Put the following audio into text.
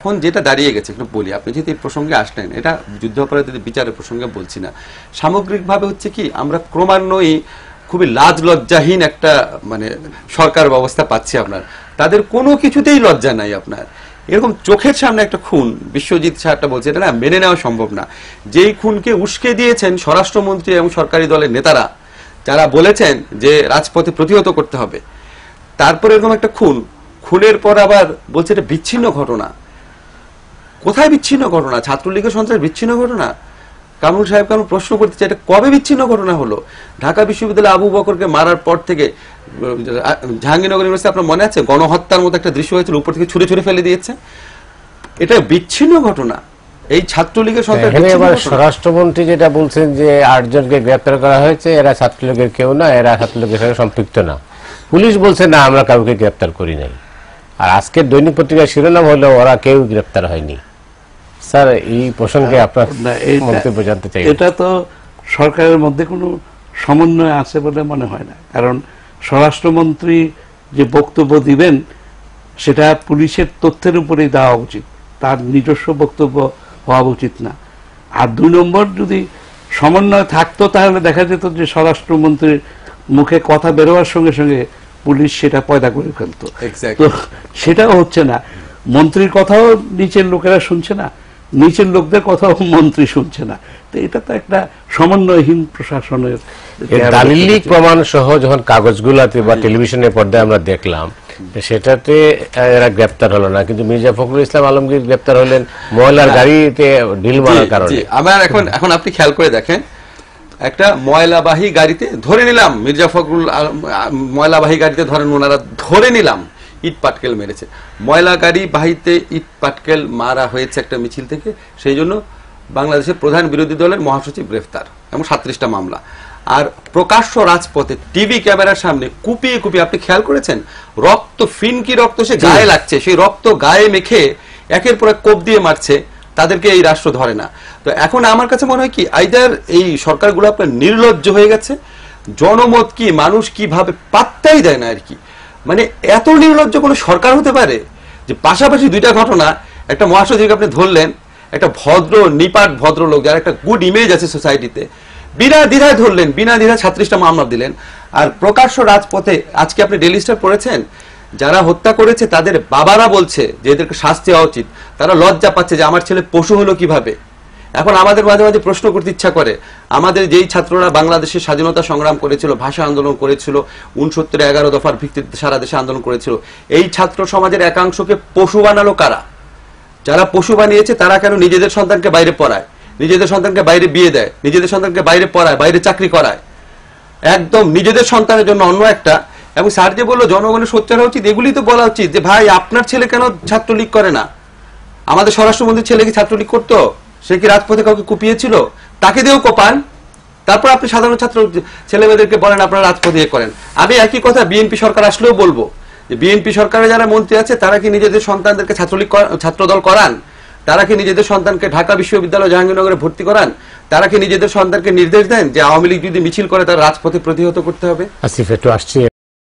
এখন যেটা দাঁড়িয়ে গেছে একটু বলি, আপনি যদি এই প্রসঙ্গে আসলেন, এটা যুদ্ধাপরাধীদের বিচারের প্রসঙ্গে বলছি না, সামগ্রিকভাবে হচ্ছে কি আমরা ক্রমান্বয়ে খুবই লাজ লজ্জাহীন একটা মানে সরকার ব্যবস্থা পাচ্ছি। আপনার তাদের কোনো কিছুতেই লজ্জা নাই। আপনার এরকম চোখের সামনে একটা খুন, বিশ্বজিৎ সাহেবটা বলছে, এটা না মেনে নেওয়া সম্ভব না। যেই খুনকে উস্কে দিয়েছেন স্বরাষ্ট্রমন্ত্রী এবং সরকারি দলের নেতারা, যারা বলেছেন যে রাজপথে প্রতিহত করতে হবে, তারপর এরকম একটা খুনের পর আবার বলছে এটা বিচ্ছিন্ন ঘটনা। কোথায় বিচ্ছিন্ন ঘটনা? ছাত্রলীগের সন্ত্রাস বিচ্ছিন্ন ঘটনা? কামরুল সাহেব কেন প্রশ্ন করতে চাই, এটা কবে বিচ্ছিন্ন ঘটনা হলো? ঢাকা বিশ্ববিদ্যালয়ে আবু বকরকে মারার পর থেকে জাহাঙ্গীরনগর ইউনিভার্সিটি, আপনার মনে আছে গণহত্যার মতো একটা দৃশ্য হয়েছিল, উপর থেকে ছুঁড়ে ছুঁড়ে ফেলে দিয়েছে। এটা বিচ্ছিন্ন ঘটনা। এই ছাত্রলীগের সন্ত্রাস। স্বরাষ্ট্রমন্ত্রী যেটা বলছেন যে 8 জনকে গ্রেপ্তার করা হয়েছে, এরা ছাত্রলীগের কেউ না, এরা ছাত্রলীগের সঙ্গে সম্পৃক্ত না। পুলিশ বলছে না, আমরা কাউকে গ্রেপ্তার করি নাই। আর আজকের দৈনিক পত্রিকার শিরোনাম হলো ওরা কেউ গ্রেপ্তার হয়নি। স্যার, এই প্রসঙ্গে আপনার মন্তব্য জানতে চাই। এটা তো সরকারের মধ্যে কোনো সমন্বয় আছে বলে মনে হয় না, কারণ স্বরাষ্ট্রমন্ত্রী যে বক্তব্য দিবেন সেটা পুলিশের তথ্যের উপরেই দেওয়া উচিত, তার নিজস্ব বক্তব্য হওয়া উচিত না। আর 2 নম্বর, যদি সমন্বয় থাকতো তাহলে দেখা যেত যে স্বরাষ্ট্রমন্ত্রীর মুখে কথা বেরোয়ার সঙ্গে সঙ্গে পুলিশ সেটা পয়দা করে ফেলতো। তো সেটাও হচ্ছে না। মন্ত্রীর কথাও নিচের লোকেরা শুনছে না, নিচের লোকদের কথাও মন্ত্রী শুনছে না। তো এটা তো একটা সমন্বয়হীন প্রশাসনের দালিলিক প্রমাণ সহ যখন কাগজগুলাতে বা টেলিভিশনের পর্দায় আমরা দেখলাম, সেটাতে এরা গ্রেপ্তার হলো না, কিন্তু মির্জা ফখরুল ইসলাম আলমগীর গ্রেপ্তার হলেন ময়লার গাড়িতে ঢিল মারার কারণে। আমার এখন আপনি খেয়াল করে দেখেন, একটা ময়লাবাহী গাড়িতে ধরে নিলাম মির্জা ফখরুল, ময়লাবাহী গাড়িতে ধরেন ওনারা ধরে নিলাম ইট পাটকেল মেরেছে, ময়লা গাড়ি বাহিতে ইট পাটকেল মারা হয়েছে একটা মিছিল থেকে, সেই জন্য বাংলাদেশের প্রধান বিরোধী দলের মহাসচিব গ্রেফতার এবং 37টা মামলা। আর প্রকাশ্য রাজপথে টিভি ক্যামেরার সামনে কুপিয়ে কুপিয়ে, আপনি খেয়াল করেছেন, রক্ত, ফিনকি রক্ত সে গায়ে লাগছে, সেই রক্ত গায়ে মেখে একের পর এক কোপ দিয়ে মারছে, তাদেরকে এই রাষ্ট্র ধরে না। তো এখন আমার কাছে মনে হয় কি, আইদার এই সরকারগুলো আপনার নির্লজ্জ হয়ে গেছে, জনমত কি, মানুষ কিভাবে পাত্তাই দেয় না আর কি। মানে এত নির্লজ্জ কোনো সরকার হতে পারে যে পাশাপাশি 2টা ঘটনা, একটা মহাসচিবকে আপনি ধরলেন, একটা ভদ্র নিপাট ভদ্রলোক যার একটা গুড ইমেজ আছে সোসাইটিতে, বিনা দ্বিধায় ধরলেন, বিনা দ্বিধায় 36টা মামলা দিলেন। আর প্রকাশ্য রাজপথে আজকে আপনি ডেইলি স্টার পড়েছেন, যারা হত্যা করেছে তাদের বাবারা বলছে যে এদেরকে শাস্তি হওয়া উচিত। তারা লজ্জা পাচ্ছে যে আমার ছেলে পশু হলো কিভাবে। এখন আমাদের মাঝে মাঝে প্রশ্ন করতে ইচ্ছা করে, আমাদের যেই ছাত্ররা বাংলাদেশের স্বাধীনতা সংগ্রাম করেছিল, ভাষা আন্দোলন করেছিল, 69 11 দফার ভিত্তিতে সারা দেশে আন্দোলন করেছিল, এই ছাত্র সমাজের একাংশকে পশু বানালো কারা? যারা পশু বানিয়েছে তারা কেন নিজেদের সন্তানকে বাইরে পড়ায়, নিজেদের সন্তানকে বাইরে বিয়ে দেয়, নিজেদের সন্তানকে বাইরে পড়ায়, বাইরে চাকরি করায়, একদম নিজেদের সন্তানের জন্য অন্য একটা। এবং স্যার যে বললো জনগণের সোচ্চার হওয়া উচিত, এগুলি তো বলা উচিত যে ভাই আপনার ছেলে কেন ছাত্রলীগ করে না? আমাদের স্বরাষ্ট্রমন্ত্রীর ছেলে কি ছাত্রলীগ করতো? সে কি রাজপথে কাউকে কুপিয়েছিল? তাকে দিয়েও কোপান, তারপর আপনি সাধারণ ছাত্র ছেলে মেয়েদেরকে বলেন আপনারা রাজপথে করেন। আমি একই কথা বিএনপি সরকার আসলেও বলবো যে বিএনপি সরকারে যারা মন্ত্রী আছে তারা কি নিজেদের সন্তানদেরকে ছাত্রদল করান? তারা কি নিজেদের সন্তানকে ঢাকা বিশ্ববিদ্যালয় জাহাঙ্গীরনগরে ভর্তি করান? তারা কি নিজেদের সন্তানকে নির্দেশ দেন যে আওয়ামী লীগ যদি মিছিল করে তারা রাজপথে প্রতিহত করতে হবে? আসিফ, একটু আসছি।